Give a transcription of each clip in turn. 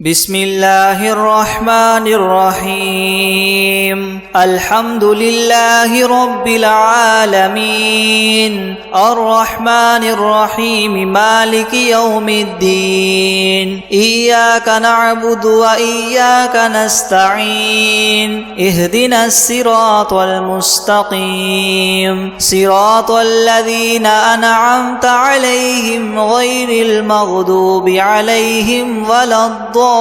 بسم الله الرحمن الرحيم الحمد لله رب العالمين الرحمن الرحيم مالك يوم الدين إياك نعبد وإياك نستعين اهدنا الصراط المستقيم صراط الذين أنعمت عليهم غير المغضوب عليهم ولا الضالين.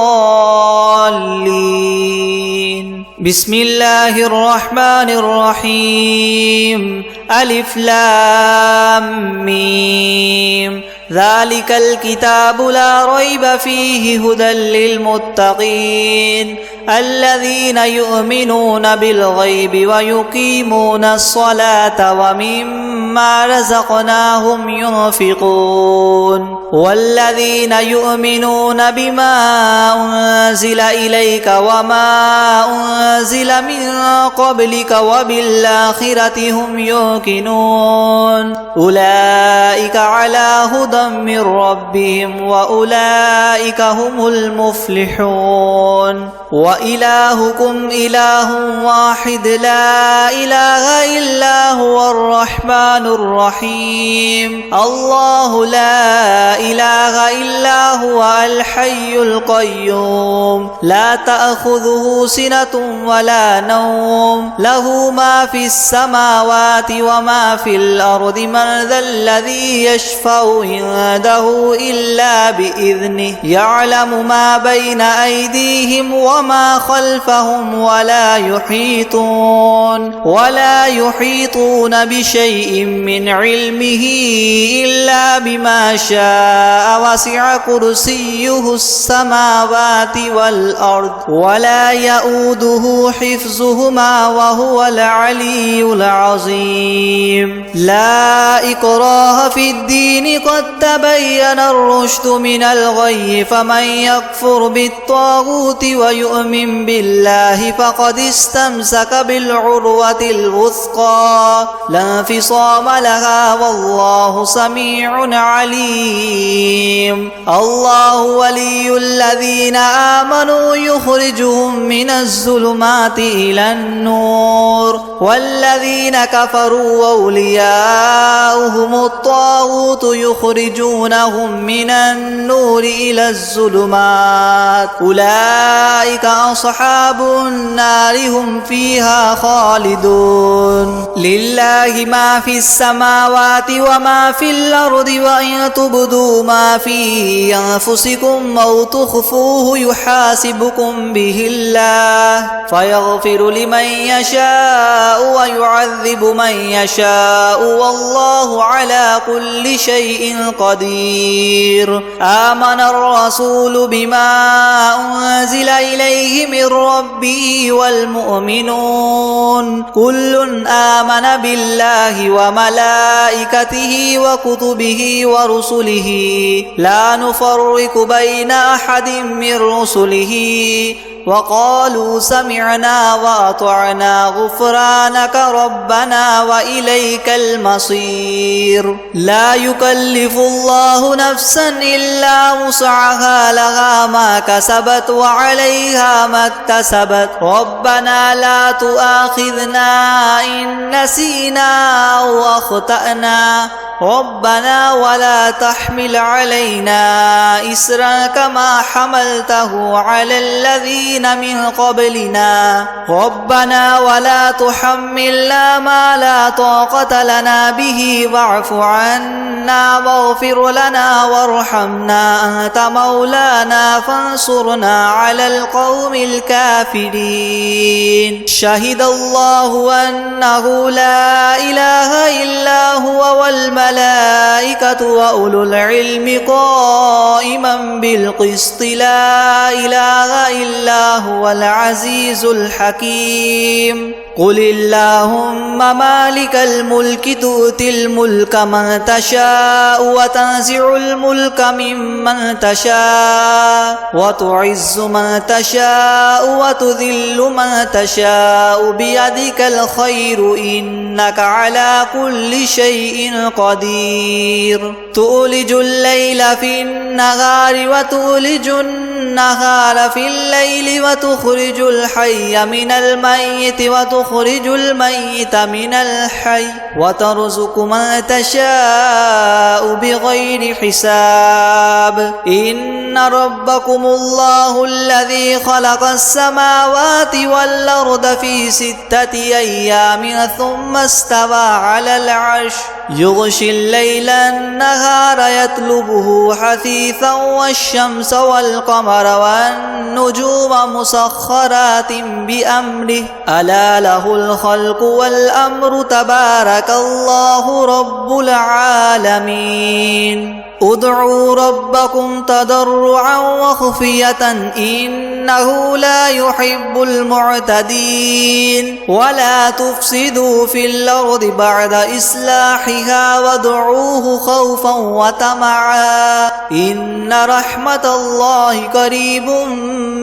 بسم الله الرحمن الرحيم ألف لام ميم ذلك الكتاب لا ريب فيه هدى للمتقين الذين يؤمنون بالغيب ويقيمون الصلاة ومما رزقناهم ينفقون والذين يؤمنون بما أنزل إليك وما أنزل من قبلك وبالآخرة هم يوقنون أولئك على هدى من ربهم وأولئك هم المفلحون وإلهكم إله واحد لا إله إلا هو الرحمن الرحيم الله لا إله إلا هو الحي القيوم لا تأخذه سنة ولا نوم له ما في السماوات وما في الأرض من ذا الذي يشفع عنده إلا بإذنه يعلم ما بين أيديهم وما خلفهم ولا يحيطون بشيء من علمه إلا بما شاء وسع كرسيه السماوات والأرض ولا يؤوده حفظهما وهو العلي العظيم لا إكراه في الدين قد تبين الرشد من الغي فمن يكفر بالطاغوت ويؤمن بالله فقد استمسك بالعروة الوثقى لا انفصام لها والله سميع عليم الله ولي الذين آمنوا يخرجهم من الظلمات إلى النور والذين كفروا أولياؤهم الطاغوت يخرجونهم من النور إلى الظلمات أولئك أصحاب النار هم فيها خالدون لله ما في السماوات وما في الأرض وإن تبدوا ما في أنفسكم أو تخفوه يحاسبكم به الله فيغفر لمن يشاء ويعذب من يشاء والله على كل شيء قدير آمن الرسول بما أنزل إليه من ربه والمؤمنون كل آمن بالله وملائكته وكتبه ورسله لا نفرق بين أحد من رسله وقالوا سمعنا وأطعنا غفرانك ربنا وإليك المصير لا يكلف الله نفسا إلا وسعها لها ما كسبت وعليها ما اكتسبت ربنا لا تؤاخذنا إن نسينا أو أخطأنا ربنا ولا تحمل علينا إسرا كما حملته على الذين من قبلنا ربنا ولا تحملنا ما لا طاقة لنا به واعف عنا واغفر لنا وارحمنا أنت مولانا فانصرنا على القوم الكافرين شهد الله أنه لا إله إلا هو والملائكة وأولو العلم قائما بالقسط لا إله إلا هو العزيز الحكيم قل اللهم مالك الملك تؤتي الملك من تشاء وتنزع الملك ممن تشاء وتعز من تشاء وتذل من تشاء بيدك الخير إنك على كل شيء قدير تولج الليل في النهار وتولج النهار في الليل وتخرج الحي من الميت وتخرج الميت من الحي وترزق من تشاء بغير حساب إن ربكم الله الذي خلق السماوات والأرض في 6 أيام ثم استوى على العرش يغشي الليل النهار يطلبه حثيثا والشمس والقمر والنجوم مسخرات بأمره ألا له الخلق والأمر تبارك الله رب العالمين ادعوا ربكم تضرعا وخفية إنه لا يحب المعتدين ولا تفسدوا في الأرض بعد إصلاحها وادعوه خوفا وطمعا إن رحمة الله قريب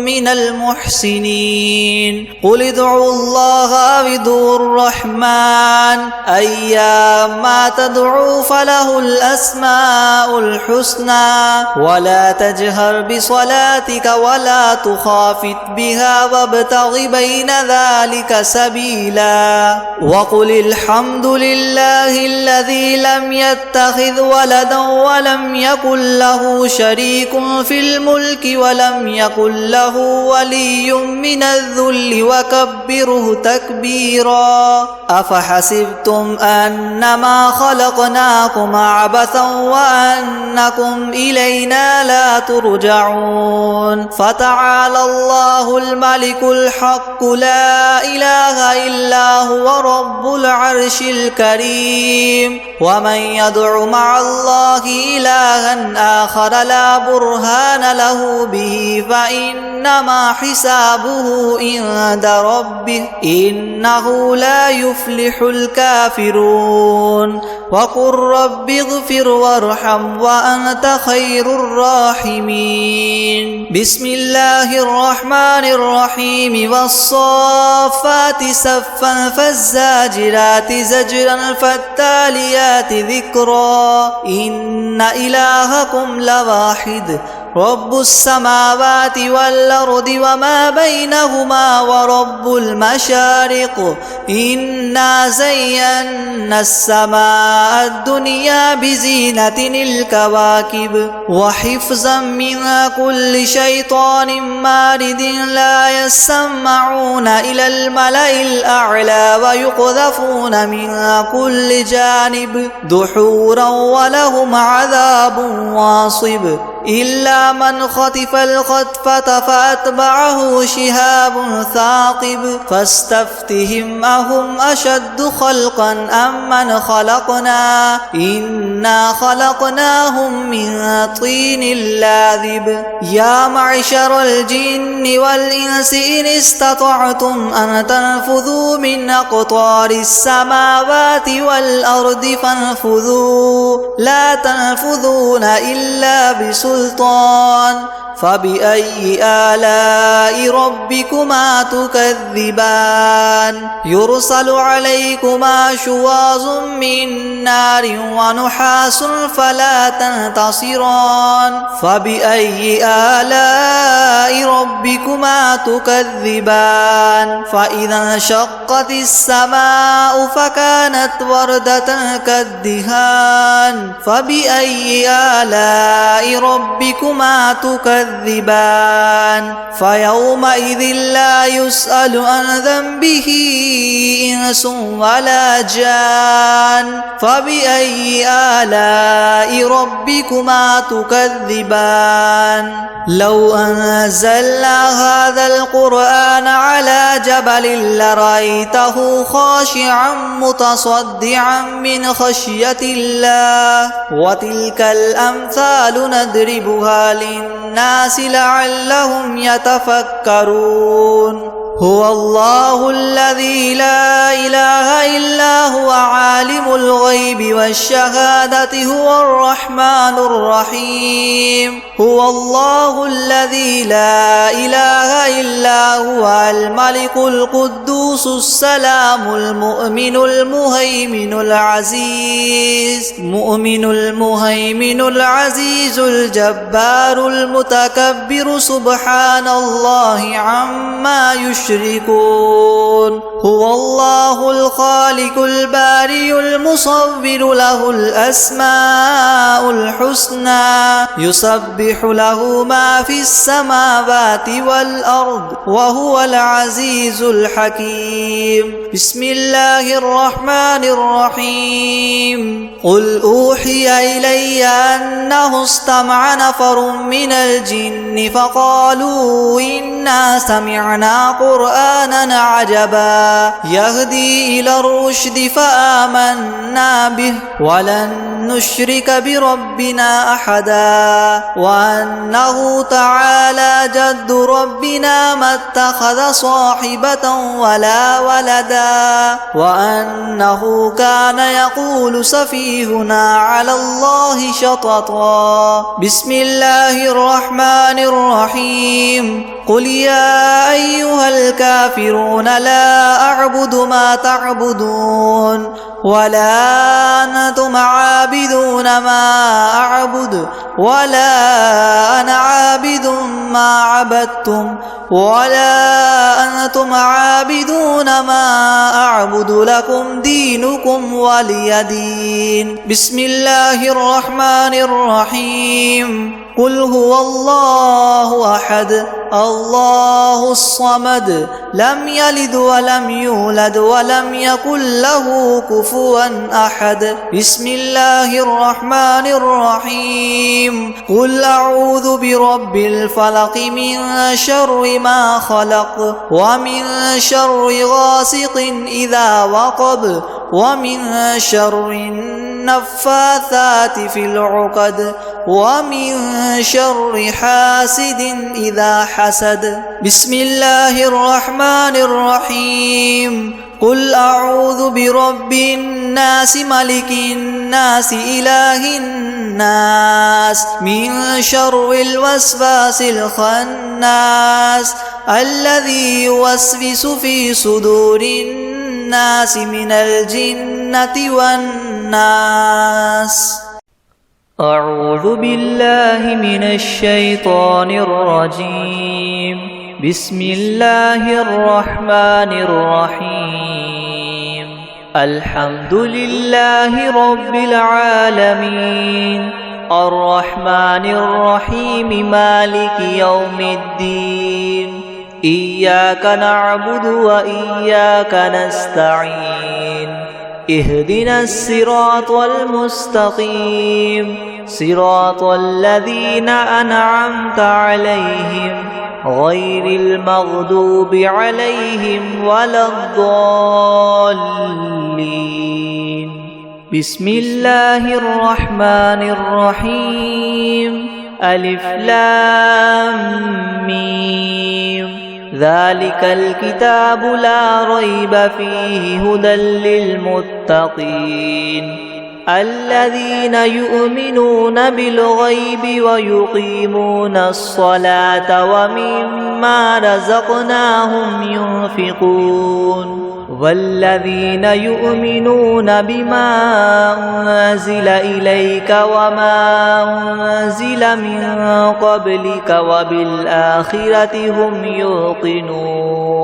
من المحسنين قل ادعوا الله أو ادعوا الرحمن أيما تدعوا فله الأسماء الحسنى ولا تجهر بصلاتك ولا تخافت بها وابتغ بين ذلك سبيلا وقل الحمد لله الذي لم يتخذ ولدا ولم يكن له شريك في الملك ولم يكن له ولي من الذل وكبره تكبيرا أفحسبتم أنما خلقناكم عبثا وأنكم إلينا لا ترجعون فتعالى الله الملك الحق لا إله إلا هو رب العرش الكريم ومن يدع مع الله إلها آخر لا برهان له به فإنما حسابه عند ربه إنه لا يفلح الكافرون وقل رب اغفر وارحم وأنت خير الراحمين بسم الله الرحمن الرحيم والصافات صفا فالزاجرات زجرا فالتاليات ذكرا إن إلهكم لواحد رب السماوات والأرض وما بينهما ورب المشارق إنا زينا السماء الدنيا بزينة الكواكب وحفظا من كل شيطان مارد لا يسمعون إلى الملأ الأعلى ويقذفون من كل جانب دحورا ولهم عذاب واصب إلا من خطف الخطفة فأتبعه شهاب ثاقب فاستفتهم أهم أشد خلقا أم من خلقنا إنا خلقناهم من طين لاذب يا معشر الجن والإنس إن استطعتم أن تنفذوا من أقطار السماوات والأرض فانفذوا لا تنفذون إلا بسلطان فبأي آلاء ربكما تكذبان يرسل عليكما شواظ من نار ونحاس فلا تنتصران فبأي آلاء ربكما تكذبان فإذا انشقت السماء فكانت وردة كالدهان فبأي آلاء ربكما تكذبان فيومئذ لا يسأل عن ذنبه إنس ولا جان فبأي آلاء ربكما تكذبان لو أنزلنا هذا القرآن على جبل لرأيته خاشعا متصدعا من خشية الله وتلك الأمثال نضربها للناس لعلهم يتفكرون هو الله الذي لا إله إلا هو عالم الغيب والشهادة هو الرحمن الرحيم هو الله الذي لا إله إلا هو الملك القدوس السلام المؤمن المهيمن العزيز الجبار المتكبر سبحان الله عما يشركون هو الله الخالق البارئ المصور له الأسماء الحسنى يسبح له ما في السماوات والأرض وهو العزيز الحكيم بسم الله الرحمن الرحيم قل أوحي إلي أنه استمع نفر من الجن فقالوا إنا سمعنا قرآنا عجبا يهدي إلى الرشد فآمنا به ولن نشرك بربنا أحدا وأنه تعالى جد ربنا ما اتخذ صاحبة ولا ولدا وأنه كان يقول سفيهنا على الله شططا بسم الله الرحمن الرحيم قل يا أيها الكافرون لا أعبد ما تعبدون ولا أنتم عابدون ما أعبد ولا أنا عابد ما عبدتم ولا أنتم عابدون ما أعبد لكم دينكم ولي دين بسم الله الرحمن الرحيم قل هو الله أحد الله الصمد لم يلد ولم يولد ولم يكن له كفوا أحد بسم الله الرحمن الرحيم قل أعوذ برب الفلق من شر ما خلق ومن شر غاسق إذا وقب ومن شر النفاثات في العقد ومن شر حاسد إذا حسد بسم الله الرحمن الرحيم قل أعوذ برب الناس ملك الناس إله الناس من شر الوسواس الخناس الذي يوسوس في صدور الناس من الجنة والناس أعوذ بالله من الشيطان الرجيم بسم الله الرحمن الرحيم الحمد لله رب العالمين الرحمن الرحيم مالك يوم الدين إياك نعبد وإياك نستعين اهدنا الصراط المستقيم صراط الذين أنعمت عليهم غير المغضوب عليهم ولا الضالين بسم الله الرحمن الرحيم ألف لام ميم ذلك الكتاب لا ريب فيه هدى للمتقين الذين يؤمنون بالغيب ويقيمون الصلاة ومما رزقناهم ينفقون والذين يؤمنون بما أنزل إليك وما أنزل من قبلك وبالآخرة هم يوقنون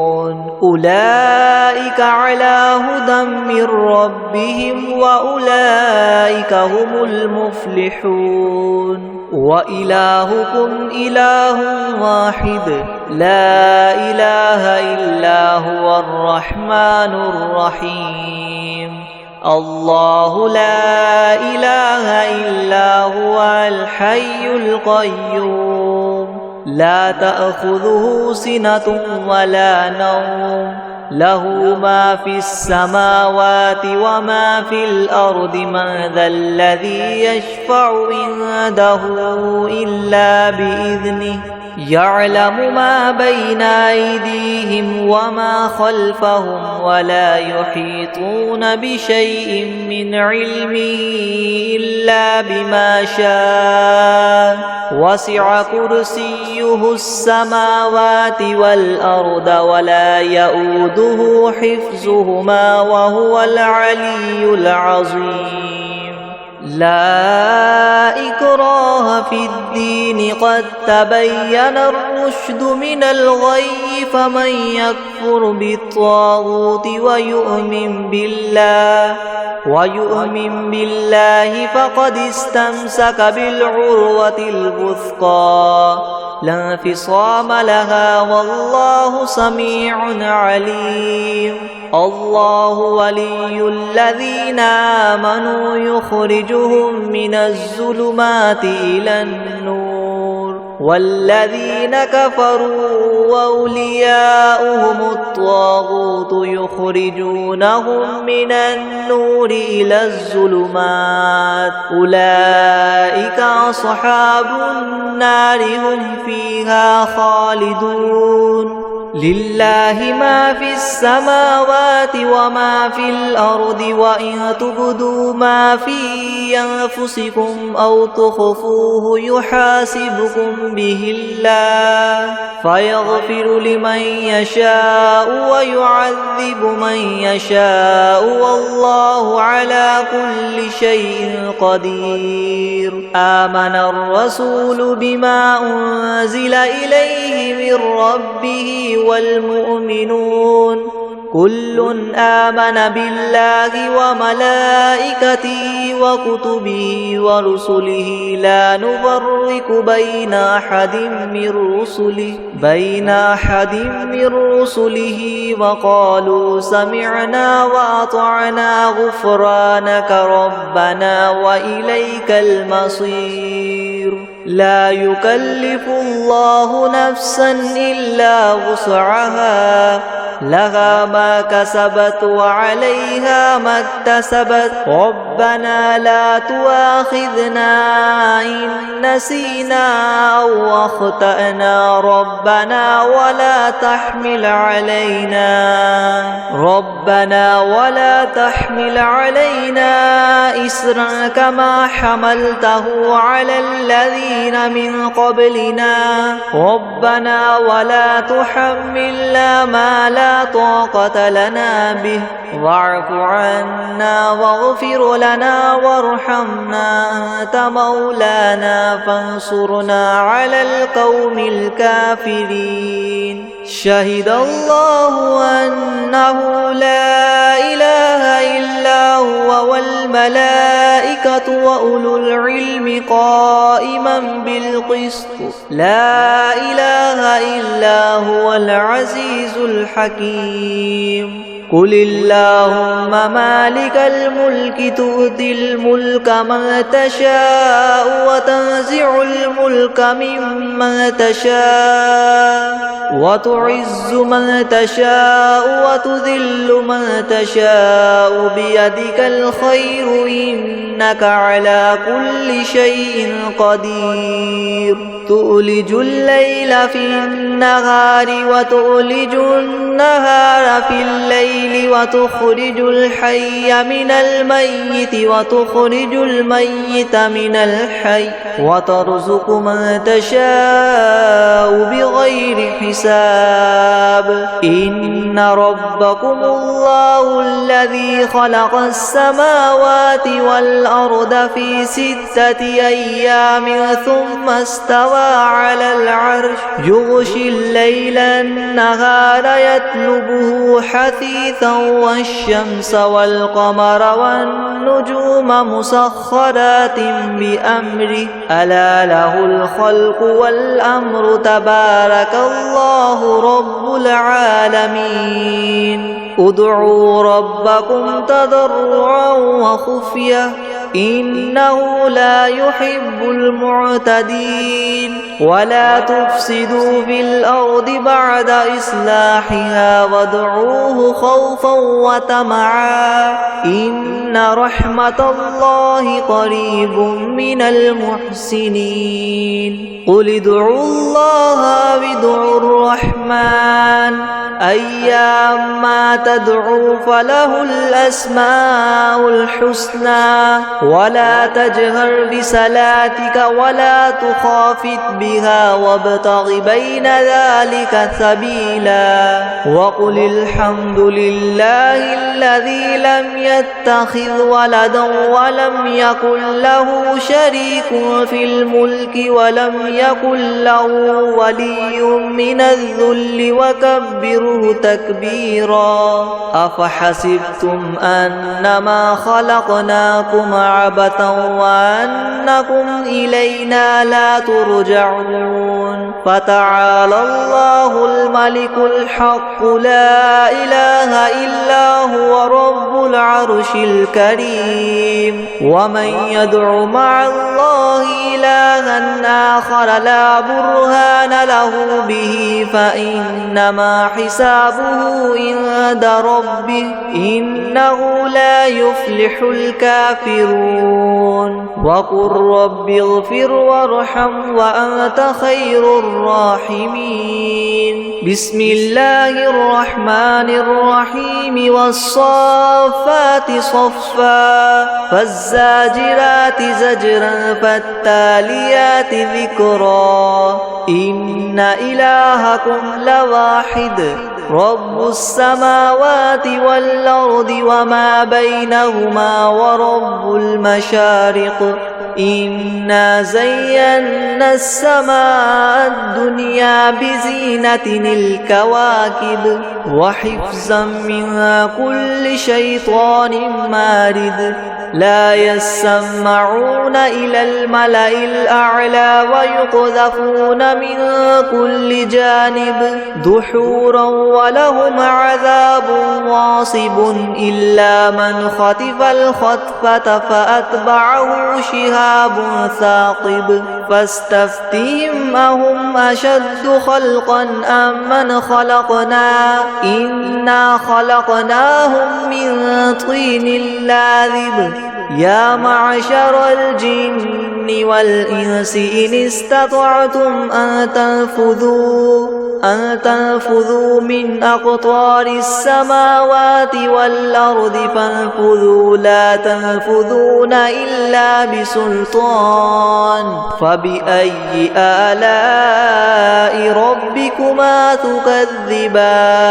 أولئك على هدى من ربهم وأولئك هم المفلحون وإلهكم إله واحد لا إله إلا هو الرحمن الرحيم الله لا إله إلا هو الحي القيوم لا تأخذه سنة ولا نوم له ما في السماوات وما في الأرض من ذا الذي يشفع عنده إلا بإذنه يعلم ما بين أيديهم وما خلفهم ولا يحيطون بشيء من علمه إلا بما شاء وسع كرسيه السماوات والأرض ولا يؤوده حفظهما وهو العلي العظيم لا إكراه في الدين قد تبين الرشد من الغي فمن يكفر بالطاغوت ويؤمن بالله فقد استمسك بالعروة الوثقى لا انفصام لها والله سميع عليم الله ولي الذين آمنوا يخرجهم من الظلمات إلى النور والذين كفروا أولياؤهم الطاغوت يخرجونهم من النور إلى الظلمات أولئك أصحاب النار هم فيها خالدون لله ما في السماوات وما في الأرض وإن تبدوا ما في أنفسكم أو تخفوه يحاسبكم به الله فيغفر لمن يشاء ويعذب من يشاء والله على كل شيء قدير آمن الرسول بما أنزل إليه من ربه والمؤمنون كل آمن بالله وملائكته وكتبه ورسله لا نفرق بين أحد من رسله وقالوا سمعنا وأطعنا غفرانك ربنا وإليك المصير لا يكلف الله نفسا إلا وسعها لها ما كسبت وعليها ما اكتسبت ربنا لا تؤاخذنا إن نسينا أو أخطأنا ربنا ولا تحمل علينا إسرا كما حملته على الذين من قبلنا ربنا ولا تحملنا ما لا طاقة لنا به واعف عنا واغفر لنا وارحمنا أنت مولانا فانصرنا على القوم الكافرين شهد الله أنه لا إله إلا هو والملائكة وأولو العلم قائما بالقسط لا إله إلا هو العزيز الحكيم قل اللهم مالك الملك تؤتي الملك من تشاء وتنزع الملك ممن تشاء وتعز من تشاء وتذل من تشاء بيدك الخير إنك على كل شيء قدير تؤلج الليل في النهار وتؤلج النهار في الليل وتخرج الحي من الميت وتخرج الميت من الحي وترزق من تشاء بغير حساب إن ربكم الله الذي خلق السماوات والأرض في 6 أيام ثم استوى على العرش يغشي الليل النهار يطلبه حثيثا والشمس والقمر والنجوم مسخرات بأمره ألا له الخلق والأمر تبارك الله رب العالمين ادعوا ربكم تضرعا وخفية إنه لا يحب المعتدين ولا تفسدوا في الأرض بعد إصلاحها وادعوه خوفا وطمعا إن رحمة الله قريب من المحسنين قل ادعوا الله أو ادعوا الرحمن أيما تدعوا فله الأسماء الحسنى ولا تجهر بصلاتك ولا تخافت بها وابتغ بين ذلك سبيلا وقل الحمد لله الذي لم يتخذ ولدا ولم يكن له شريك في الملك ولم يكن له ولي من الذل وكبره تكبيرا أفحسبتم أنما خلقناكم عبثا وأنكم إلينا لا ترجعون فتعالى الله الملك الحق لا إله إلا هو رب العرش الكريم ومن يدع مع الله إلها آخر لا برهان له به فإنما حسابه عند ربه إنه لا يفلح الكافرون وقل رب اغفر وارحم وأنت خير الراحمين بسم الله الرحمن الرحيم والصافات صفا فالزاجرات زجرا فالتاليات ذكرا إن إلهكم لواحد رب السماوات والأرض وما بينهما ورب المشارق إنا زينا السماء الدنيا بزينة الكواكب وحفظا من كل شيطان مارد لا يسمعون إلى الملأ الأعلى ويقذفون من كل جانب دحورا ولهم عذاب واصب إلا من خطف الخطفة فأتبعه شهاب ثاقب فاستفتهم أهم أشد خلقا أم من خلقنا إنا خلقناهم من طين لاذب يا معشر الجن والإنس إن استطعتم أن تنفذوا من أقطار السماوات والأرض فانفذوا لا تنفذون إلا بسلطان فبأي آلاء ربكما تكذبان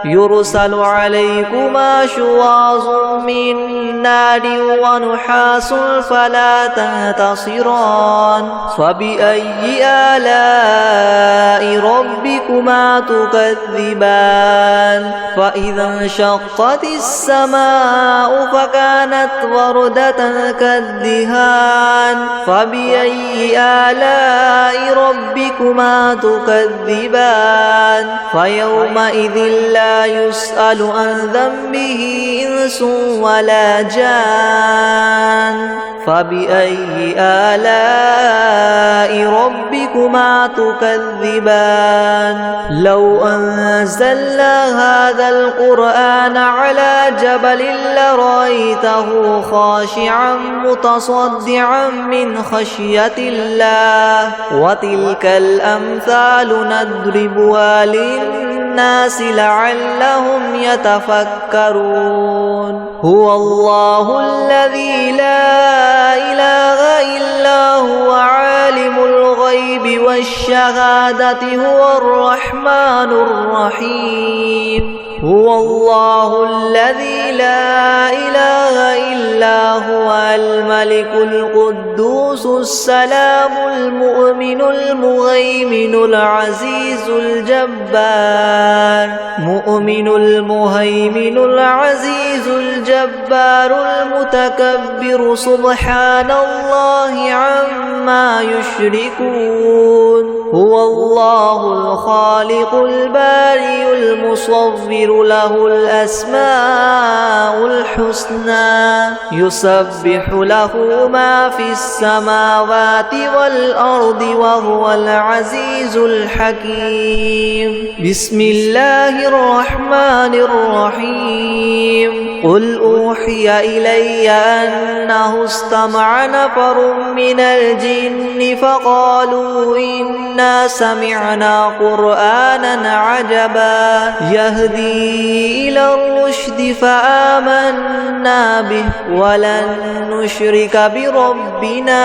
يرسل عليكما شواظ من نار ونحاس فلا تنتصران فبأي آلاء ربكما تكذبان فإذا انشقت السماء فكانت وردة كالدهان فبأي آلاء ربكما تكذبان فيومئذ لا يسأل عن ذنبه إنس ولا جان فبأي آلاء ربكما تكذبان لو أنزلنا هذا القرآن على جبل لرأيته خاشعا متصدعا من خشية الله وتلك الأمثال نضربها للناس لعلهم يتفكرون هو الله الذي لا إله إلا هو عالم الغيب والشهادة هو الرحمن الرحيم هو الله الذي لا إله إلا هو الملك القدوس السلام المؤمن المهيمن العزيز الجبار مؤمن المهيمن العزيز الجبار المتكبر سبحان الله عما يشركون هو الله الخالق البارئ المصور له الأسماء الحسنى يسبح له ما في السماوات والأرض وهو العزيز الحكيم بسم الله الرحمن الرحيم قل أوحي إلي أنه استمع نفر من الجن فقالوا إنا سمعنا قرآنا عجبا يهدي إلى الرشد فآمنا به ولن نشرك بربنا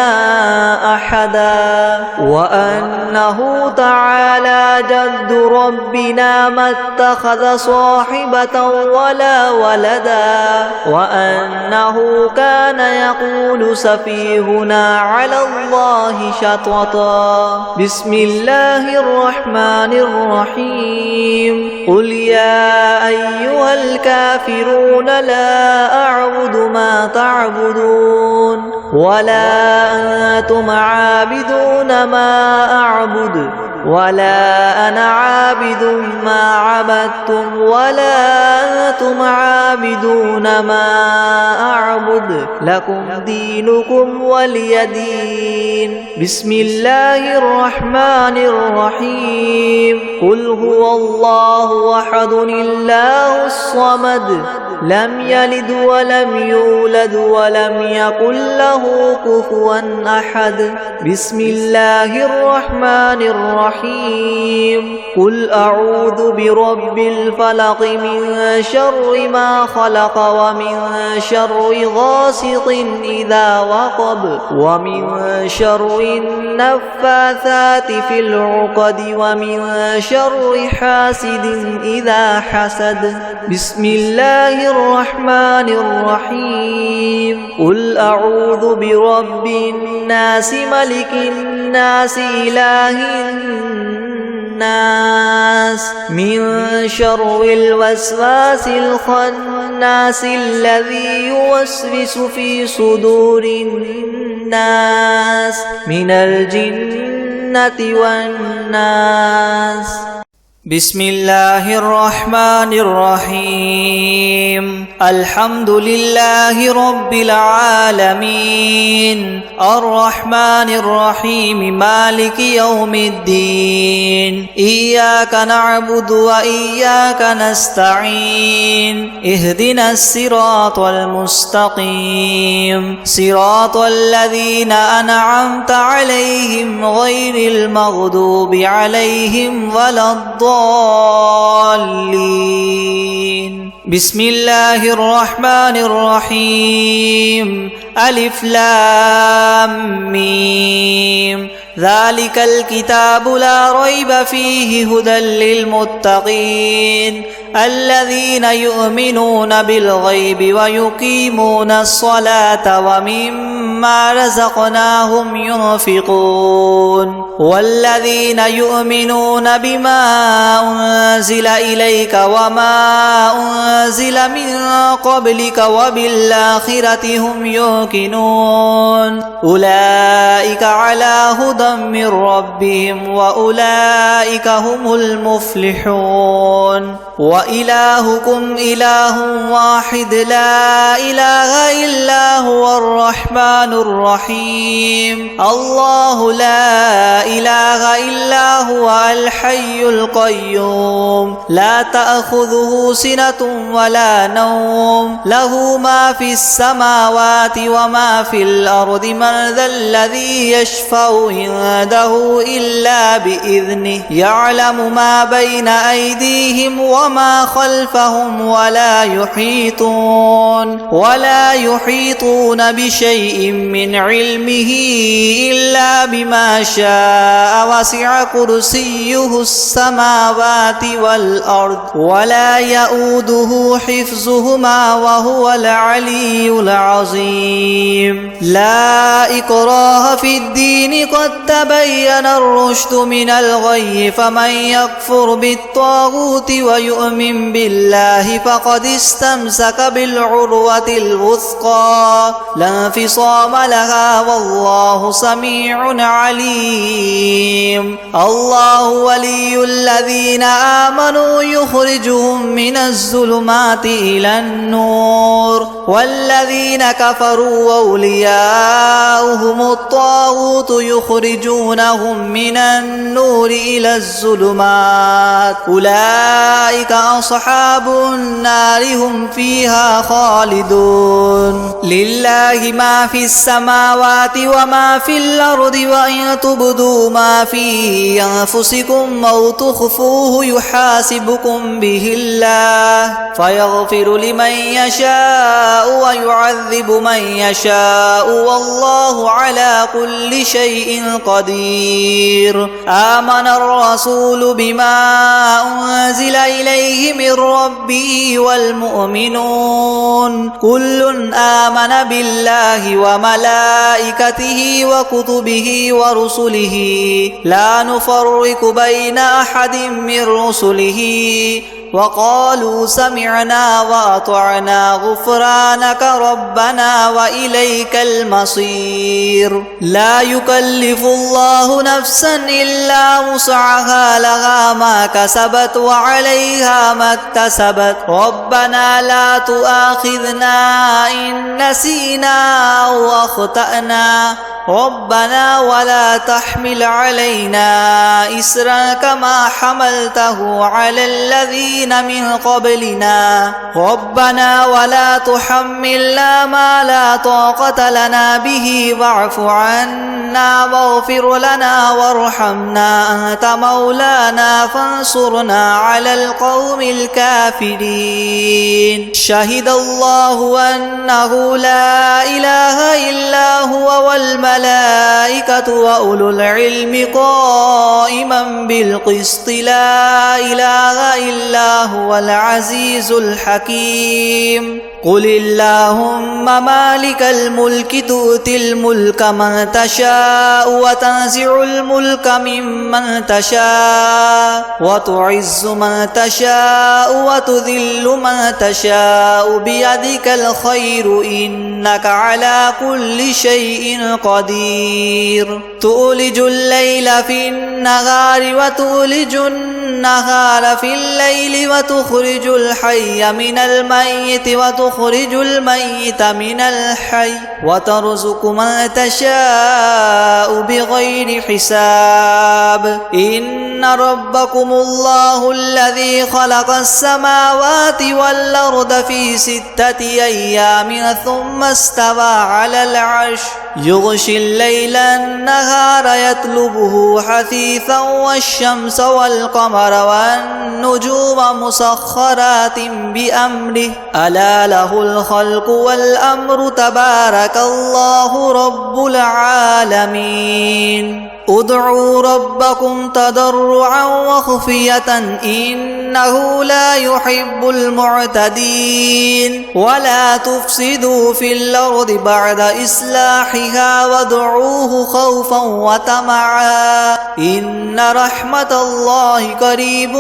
أحدا وأنه تعالى جد ربنا ما اتخذ صاحبة ولا ولدا وأنه كان يقول سفيهنا على الله شططا بسم الله الرحمن الرحيم قل يا أيها الكافرون لا أعبد ما تعبدون ولا أنتم عابدون ما أعبد ولا أنا عابد ما عبدتم ولا أنتم عابدون ما أعبد لكم دينكم ولي دين بسم الله الرحمن الرحيم قل هو الله أحد الله الصمد لم يلد ولم يولد ولم يكن له كفوا أحد بسم الله الرحمن الرحيم قل أعوذ برب الفلق من شر ما خلق ومن شر غاسق إذا وقب ومن شر النفاثات في العقد ومن شر حاسد إذا حسد بسم الله الرحمن الرحيم قل أعوذ برب الناس ملك الناس إله الناس من شر الوسواس الخناس الذي يوسوس في صدور الناس من الجنة والناس بسم الله الرحمن الرحيم الحمد لله رب العالمين الرحمن الرحيم مالك يوم الدين إياك نعبد وإياك نستعين اهدنا الصراط المستقيم صراط الذين أنعمت عليهم غير المغضوب عليهم ولا الضالين بسم الله الرحمن الرحيم ألف لام ميم ذلك الكتاب لا ريب فيه هدى للمتقين الذين يؤمنون بالغيب ويقيمون الصلاة ومما رزقناهم ينفقون والذين يؤمنون بما أنزل إليك وما أنزل من قبلك وبالآخرة هم يوقنون أولئك على هدى من ربهم وأولئك هم المفلحون وإلهكم إله واحد لا إله إلا هو الرحمن الرحيم الله لا إله إلا هو الحي القيوم لا تأخذه سنة ولا نوم له ما في السماوات وما في الأرض من ذا الذي يشفع عنده إلا بإذنه يعلم ما بين أيديهم وما خلفهم ولا يحيطون بشيء من علمه إلا بما شاء وسع كرسيه السماوات والأرض ولا يؤوده حفظهما وهو العلي العظيم لا إكراه في الدين قد تبين الرشد من الغي فمن يكفر بالطاغوت ويؤمن بالله فقد استمسك بالعروة الوثقى لا انفصام انفصام لها والله سميع عليم. الله ولي الذين آمنوا يخرجهم من الظلمات إلى النور والذين كفروا أولياؤهم الطاغوت يخرجونهم من النور إلى الظلمات أولئك أصحاب النار هم فيها خالدون. لله ما في السماوات وما في الأرض وإن تبدوا ما في أنفسكم أو تخفوه يحاسبكم به الله فيغفر لمن يشاء ويعذب من يشاء والله على كل شيء قدير. آمن الرسول بما أنزل إليه من ربه والمؤمنون كل آمن بالله وملائكته وكتبه ورسله لا نفرق بين أحد من رسله وقالوا سمعنا وأطعنا غفرانك ربنا وإليك المصير. لا يكلف الله نفسا إلا وسعها لها ما كسبت وعليها ما اكتسبت ربنا لا تؤاخذنا إن نسينا أو أخطأنا ربنا ولا تحمل علينا إسرا كما حملته على الذين من قبلنا ربنا ولا تحملنا ما لا طاقة لنا به واعف عنا واغفر لنا وارحمنا أنت مولانا فانصرنا على القوم الكافرين. شهد الله أنه لا إله إلا هو والملائكة وأولو العلم قائما بالقسط لا إله إلا هو العزيز الحكيم. قل اللهم مالك الملك تؤتي الملك من تشاء وتنزع الملك ممن تشاء وتعز من تشاء وتذل من تشاء بيدك الخير إنك على كل شيء قدير. تولج الليل في النهار وتولج النهار في الليل وتخرج الحي من الميت وتخرج الميت من الحي وترزق من تشاء بغير حساب. إن ربكم الله الذي خلق السماوات والأرض في 6 أيام ثم استوى على العرش يغشي الليل النهار يطلبه حثيثا والشمس والقمر والنجوم مسخرات بأمره ألا له الخلق والأمر تبارك الله رب العالمين. ادعوا ربكم تضرعا وخفية إنه لا يحب المعتدين. ولا تفسدوا في الأرض بعد إصلاحها وادعوه خوفا وطمعا إن رحمة الله قريب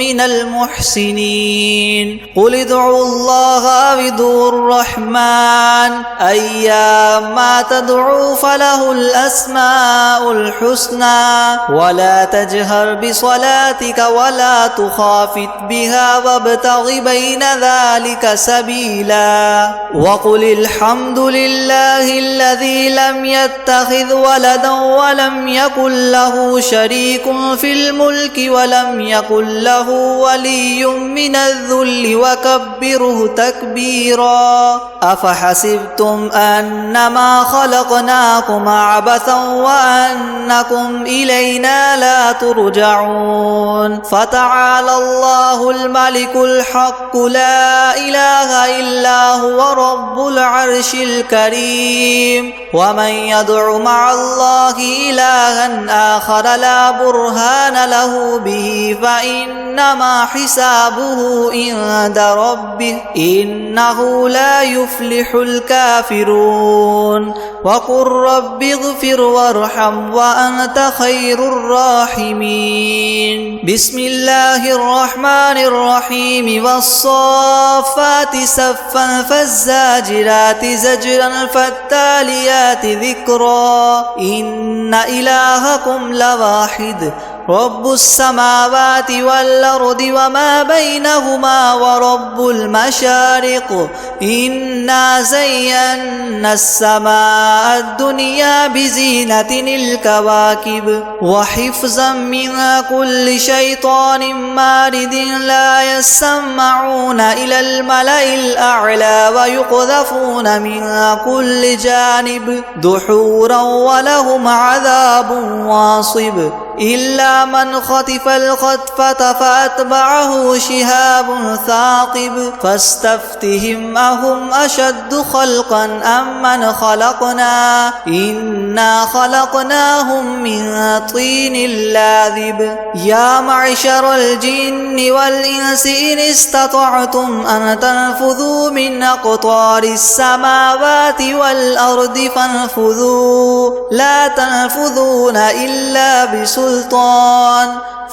من المحسنين. قل ادعوا الله أو ادعوا الرحمن أيما تدعوا فله الأسماء الحسنى ولا تجهر بصلاتك ولا تخافت بها وابتغ بين ذلك سبيلا. وقل الحمد لله الذي لم يتخذ ولدا ولم يكن له شريك في الملك ولم يكن له ولي من الذل وكبره تكبيرا. أفحسبتم أنما خلقناكم عبثا وأنكم إلينا لا ترجعون. فتعالى الله الملك الحق لا إله إلا هو رب العرش الكريم. ومن يدع مع الله إلها آخر لا برهان له به فإنما حسابه عند ربه إنه لا يفلح الكافرون. وقل رب اغفر وارحم وأنت خير الراحمين بسم الله الرحمن الرحيم والصافات صفا فالزاجرات زجرا فالتاليات ذكرا إن إلهكم لواحد رب السماوات والأرض وما بينهما ورب المشارق إنا زينا السماء الدنيا بزينة الكواكب وحفظا من كل شيطان مارد لا يسمعون إلى الملأ الأعلى ويقذفون من كل جانب دحورا ولهم عذاب واصب إلا من خطف الخطفة فأتبعه شهاب ثاقب فاستفتهم أهم أشد خلقا أم من خلقنا إنا خلقناهم من طين لاذب يا معشر الجن والإنس إن استطعتم أن تنفذوا من أقطار السماوات والأرض فانفذوا لا تنفذون إلا بسلطان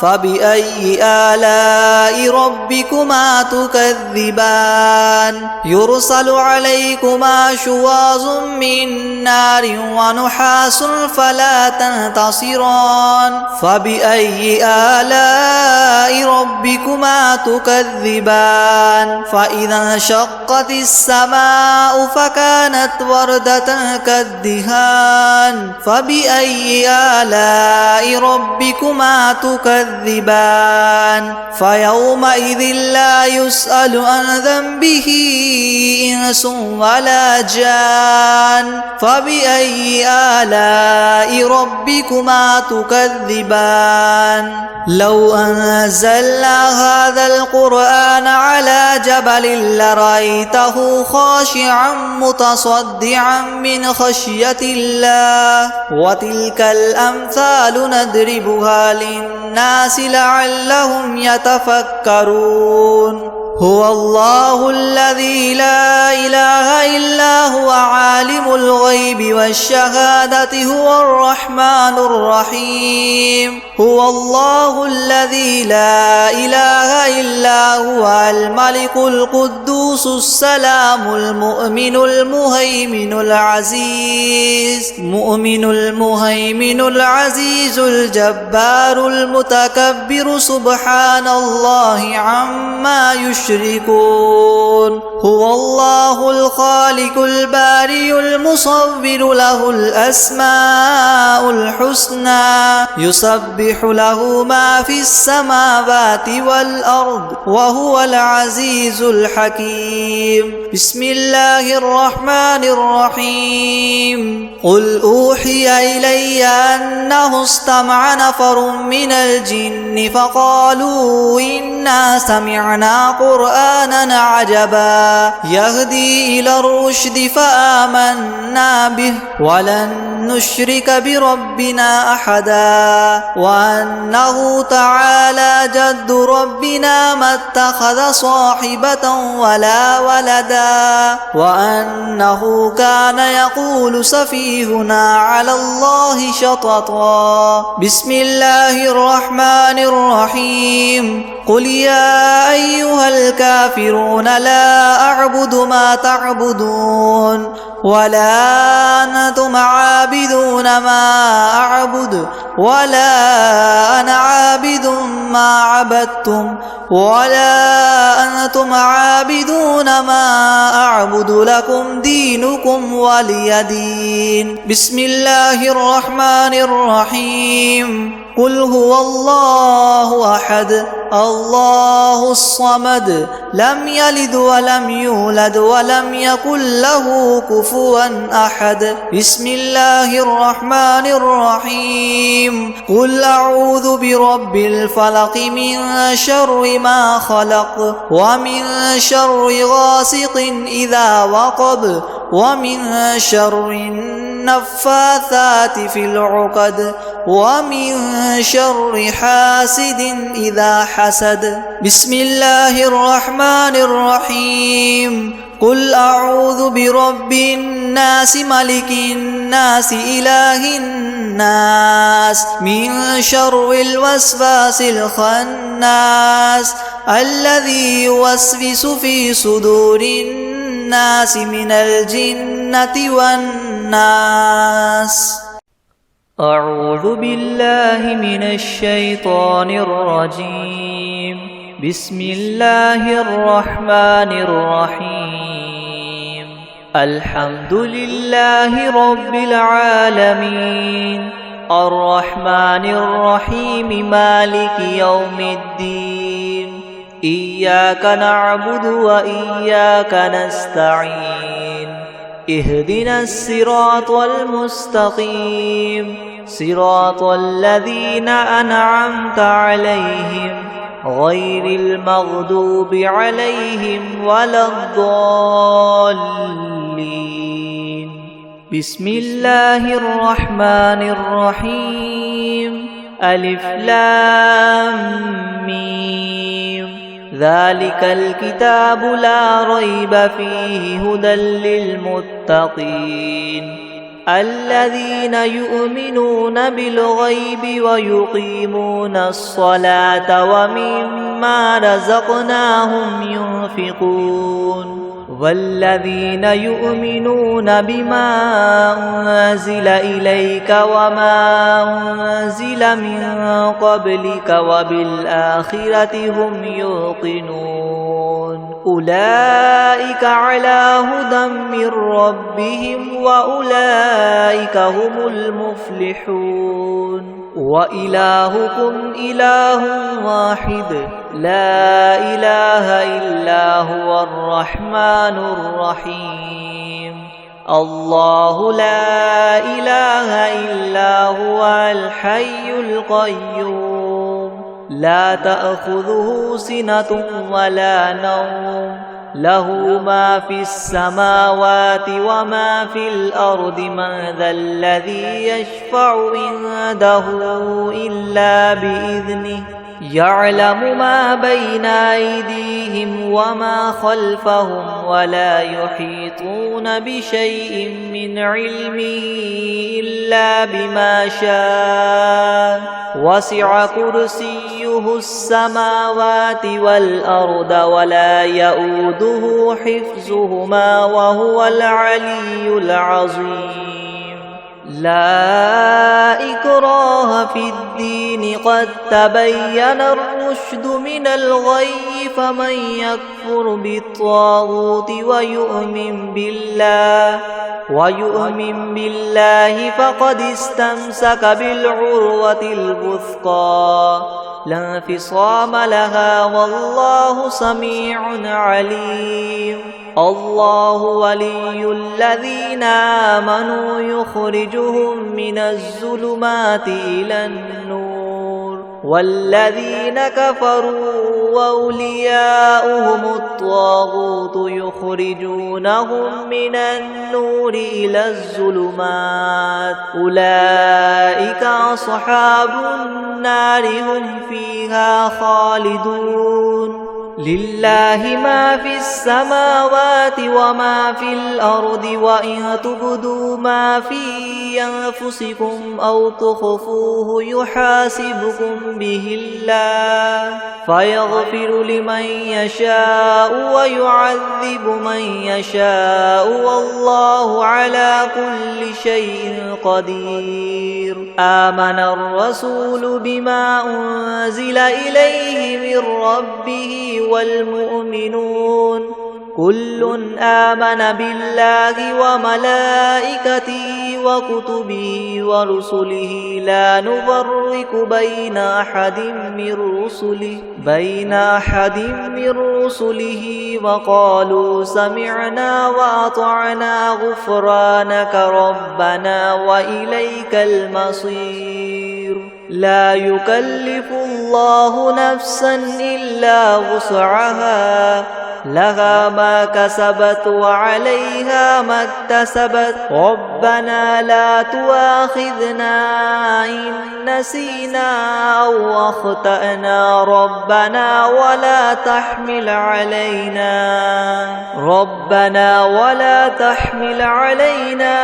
فبأي آلاء ربكما تكذبان يرسل عليكما شواظ من نار ونحاس فلا تنتصران فبأي آلاء ربكما تكذبان فإذا انشقت السماء فكانت وردة كالدهان فبأي آلاء ربكما تكذبان فيومئذ لا يسأل عن ذنبه إنس ولا جان فبأي آلاء ربكما تكذبان لو أنزلنا هذا القرآن على جبل لرأيته خاشعا متصدعا من خشية الله وتلك الأمثال نضربها للناس لعلهم يتفكرون هو الله الذي لا إله إلا هو عالم الغيب والشهادة هو الرحمن الرحيم هو الله الذي لا إله إلا هو الملك القدوس السلام المؤمن المهيمن العزيز الجبار المتكبر سبحان الله عما يشركون هو الله الخالق البارئ المصور له الأسماء الحسنى يسبح له ما في السماوات والأرض وهو العزيز الحكيم بسم الله الرحمن الرحيم قل أوحي إلي أنه استمع نفر من الجن فقالوا إنا سمعنا قرآنا عجبا يهدي إلى الرشد فآمنا به ولن نشرك بربنا أحدا وأنه تعالى جد ربنا ما اتخذ صاحبة ولا ولدا وأنه كان يقول سفيهنا على الله شططا بسم الله الرحمن الرحيم قل يا أيها الكافرون لا أعبد ما تعبدون ولا أنتم عابدون ما أعبد ولا أنا عابد ما عبدتم ولا أنتم عابدون ما أعبد لكم دينكم ولي دين بسم الله الرحمن الرحيم قل هو الله أحد الله الصمد لم يلد ولم يولد ولم يكن له كفوا أحد بسم الله الرحمن الرحيم قل أعوذ برب الفلق من شر ما خلق ومن شر غاسق إذا وقب ومن شر النفاثات في العقد ومن شر حاسد إذا حسد بسم الله الرحمن الرحيم قل أعوذ برب الناس ملك الناس إله الناس الناس من شر الوسواس الخناس الذي يوسوس في صدور الناس من الجنة والناس. أعوذ بالله من الشيطان الرجيم. بسم الله الرحمن الرحيم. الحمد لله رب العالمين الرحمن الرحيم مالك يوم الدين. إياك نعبد وإياك نستعين. اهدنا الصراط المستقيم صراط الذين أنعمت عليهم غير المغضوب عليهم ولا الضالين. بسم الله الرحمن الرحيم. ألف لام ميم. ذلك الكتاب لا ريب فيه هدى للمتقين الذين يؤمنون بالغيب ويقيمون الصلاة ومما رزقناهم ينفقون والذين يؤمنون بما أنزل إليك وما أنزل من قبلك وبالآخرة هم يوقنون أولئك على هدى من ربهم وأولئك هم المفلحون. وإلهكم إله واحد لا إله إلا هو الرحمن الرحيم. الله لا إله إلا هو الحي القيوم لا تأخذه سنة ولا نوم له ما في السماوات وما في الأرض. من ذا الذي يشفع عنده إلا بإذنه يعلم ما بين أيديهم وما خلفهم ولا يحيطون بشيء من علمه إلا بما شاء. وسع كرسيه السماوات والأرض ولا يؤوده حفظهما وهو العلي العظيم. لا إكراه في الدين قد تبين الرشد من الغي فمن يكفر بالطاغوت ويؤمن بالله فقد استمسك بالعروة الوثقى لا انفصام لها والله سميع عليم. الله ولي الذين آمنوا يخرجهم من الظلمات إلى النور والذين كفروا وأولياؤهم الطاغوت يخرجونهم من النور إلى الظلمات أولئك أصحاب النار هم فيها خالدون. لله ما في السماوات وما في الأرض وإن تبدوا ما في أنفسكم أو تخفوه يحاسبكم به الله فيغفر لمن يشاء ويعذب من يشاء والله على كل شيء قدير. آمن الرسول بما أنزل إليه من ربه والمؤمنون كل آمن بالله وملائكته وكتبه ورسله لا نفرق بين أحد من رسله وقالوا سمعنا وأطعنا غفرانك ربنا وإليك المصير. لا يكلف الله نفسا إلا وسعها لها ما كسبت وعليها ما اكتسبت ربنا لا تؤاخذنا إن نسينا أو أخطأنا ربنا ولا تحمل علينا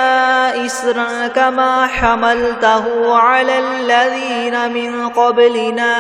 إسرا كما حملته على الذين من قبلنا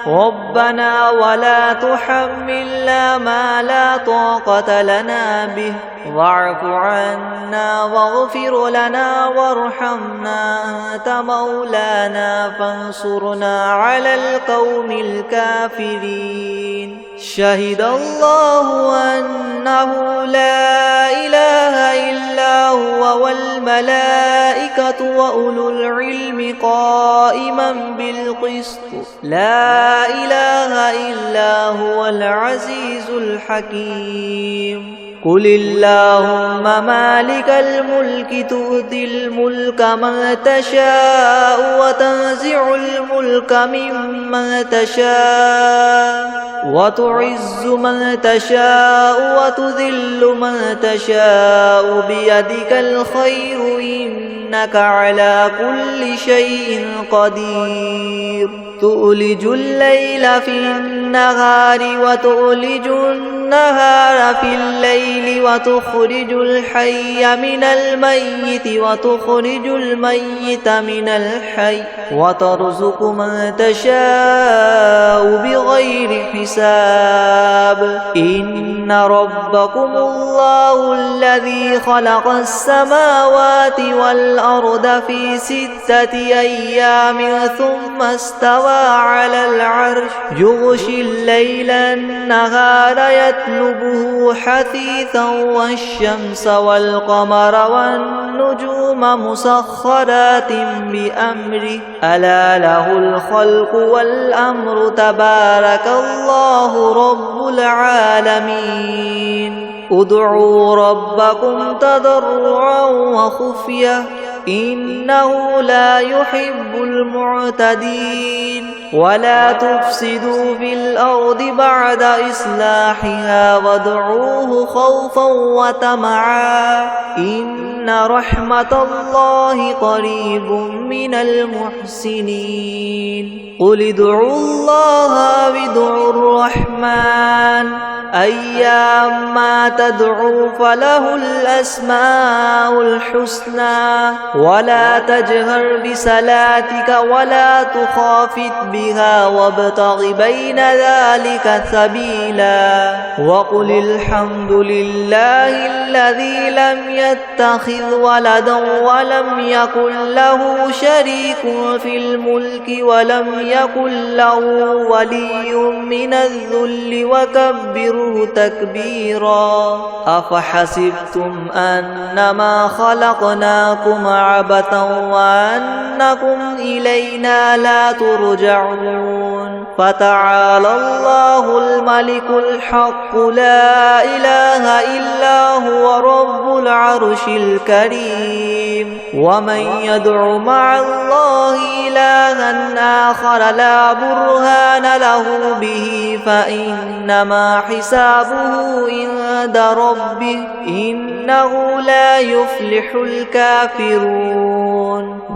ربنا ولا تحملنا ما لا طاقة لنا به واعف عنا واغفر لنا وارحمنا أنت مولانا فانصرنا على القوم الكافرين شهد الله أنه لا إله إلا هو والملائكة وأولو العلم قائما بالقسط لا إله إلا هو العزيز الحكيم قل اللهم مالك الملك تؤتي الملك من تشاء وتنزع الملك ممن تشاء وتعز من تشاء وتذل من تشاء بيدك الخير إنك على كل شيء قدير تؤلج الليل في النهار وتؤلج النهار في الليل وتخرج الحي من الميت وتخرج الميت من الحي وترزق من تشاء بغير حساب إن ربكم الله الذي خلق السماوات والأرض في 6 أيام ثم استوى على العرش يغشي الليل النهار يطلبه حثيثا والشمس والقمر والنجوم مسخرات بأمره ألا له الخلق والأمر تبارك الله رب العالمين ادعوا ربكم تضرعا وخفية إنه لا يحب المعتدين ولا تفسدوا في الأرض بعد إصلاحها وادعوه خوفا وطمعا إن رحمة الله قريب من المحسنين قل ادعوا الله وادعوا الرحمن أيما تدعوا فله الأسماء الحسنى ولا تجهر بصلاتك ولا تخافت بها وابتغ بين ذلك سبيلا وقل الحمد لله الذي لم يتخذ ولدا ولم يكن له شريك في الملك ولم يكن له ولي من الذل وكبره تكبيرا أفحسبتم أنما خلقناكم عبثا وأنكم إلينا لا ترجعون فتعالى الله الملك الحق لا إله إلا هو رب العرش الكريم ومن يدع مع الله إلها آخر لا برهان له به فإنما حسابه عند ربه إنه لا يفلح الكافرون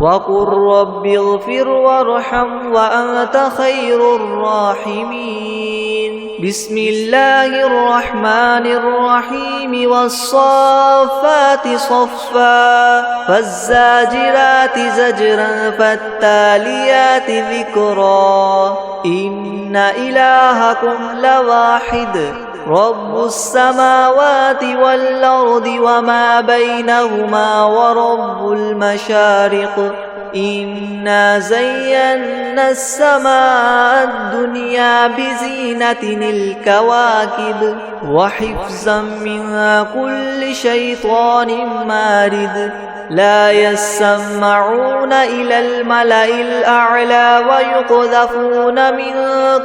وقل رب اغفر وارحم وأنت خير الراحمين بسم الله الرحمن الرحيم والصافات صفا فالزاجرات زجرا فالتاليات ذكرا إن إلهكم لواحد رب السماوات والأرض وما بينهما ورب المشارق إنا زينا السماء الدنيا بزينة الكواكب وحفظا من كل شيطان مارد لا يسمعون إلى الملأ الأعلى ويقذفون من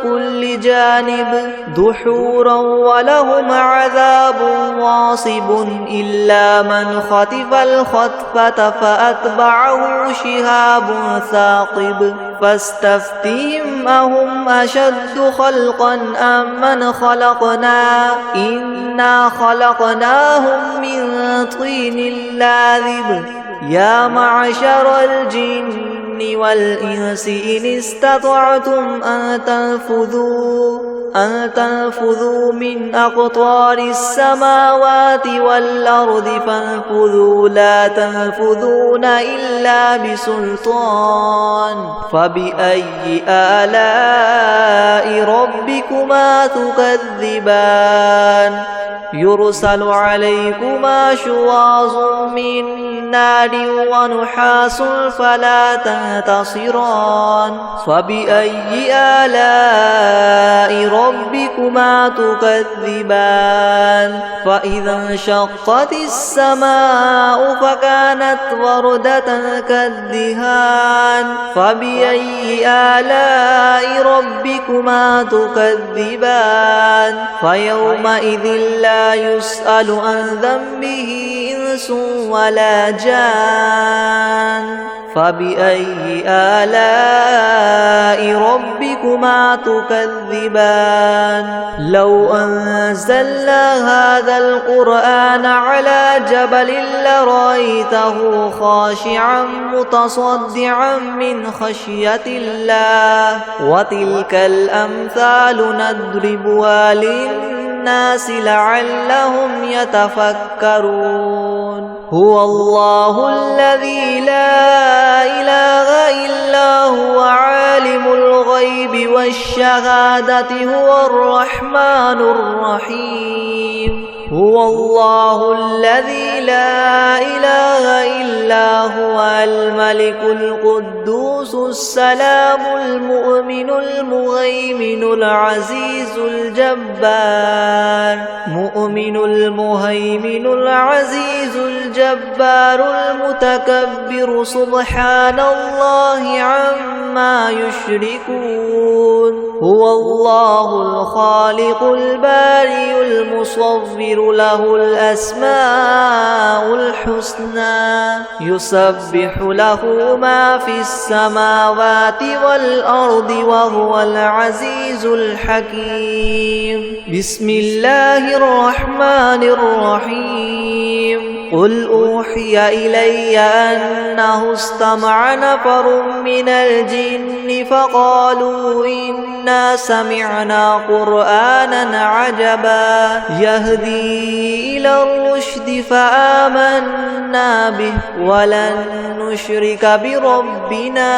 كل جانب دحورا ولهم عذاب واصب إلا من خطف الخطفة فأتبعه شهاب ثاقب فاستفتهم أهم أشد خلقا أم من خلقنا إنا خلقناهم من طين لازب يا معشر الجن والإنس إن استطعتم أن تنفذوا من أقطار السماوات والأرض فانفذوا لا تنفذون إلا بسلطان فبأي آلاء ربكما تكذبان يرسل عليكما شواظ من نار ونحاس فلا تنتصران فبأي آلاء ربكما تكذبان فإذا انشقت السماء فكانت وردة كالدهان فبأي آلاء ربكما تكذبان فيومئذ لا يسأل عن ذنبه إنس ولا جان فبأي آلاء ربكما تكذبان لو أنزلنا هذا القرآن على جبل لرأيته خاشعا متصدعا من خشية الله وتلك الأمثال نضربها للناس لعلهم يتفكرون هو الله الذي لا إله إلا هو عالم الغيب والشهادة هو الرحمن الرحيم هو الله الذي لا إله إلا هو الملك القدوس السلام المؤمن المهيمن العزيز الجبار مؤمن المهيمن العزيز الجبار المتكبر سبحان الله عما يشركون هو الله الخالق البارئ المصور له الأسماء الحسنى يسبح له ما في السماوات والأرض وهو العزيز الحكيم بسم الله الرحمن الرحيم قل أوحي إلي أنه استمع نفر من الجن فقالوا إنا سمعنا قرآنا عجبا يهدي إلى الرشد فآمنا به ولن نشرك بربنا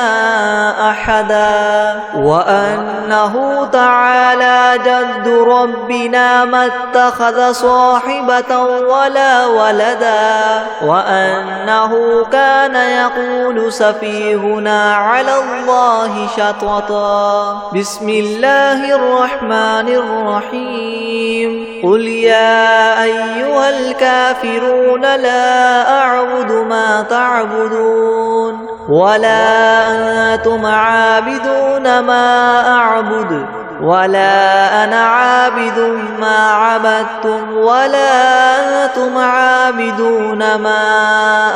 أحدا وأنه تعالى جد ربنا ما اتخذ صاحبة ولا ولدا وأنه كان يقول سفيهنا على الله شططا بسم الله الرحمن الرحيم قل يا أيها الكافرون لا أعبد ما تعبدون ولا أنتم عابدون ما أعبد ولا أنا عابد ما عبدتم ولا أنتم عابدون ما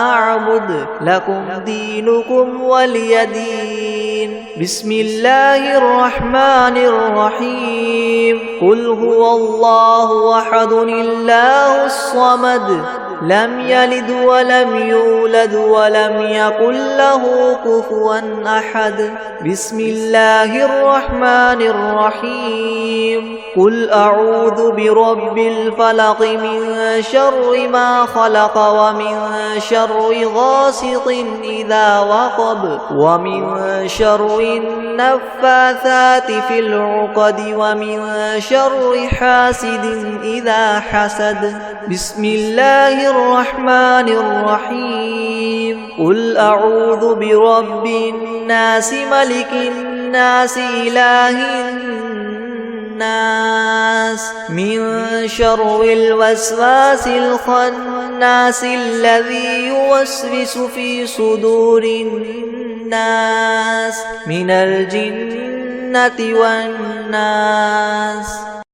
أعبد لكم دينكم ولي دين بسم الله الرحمن الرحيم قل هو الله أحد الله الصمد لم يلد ولم يولد ولم يكن له كفوا أحد بسم الله الرحمن الرحيم قل أعوذ برب الفلق من شر ما خلق ومن شر غاسق إذا وقب ومن شر النفاثات في العقد ومن شر حاسد إذا حسد بسم الله الرحمن الرحيم قل أعوذ برب الناس ملك الناس إله الناس من شر الوسواس الخناس الذي يوسوس في صدور الناس من الجنة والناس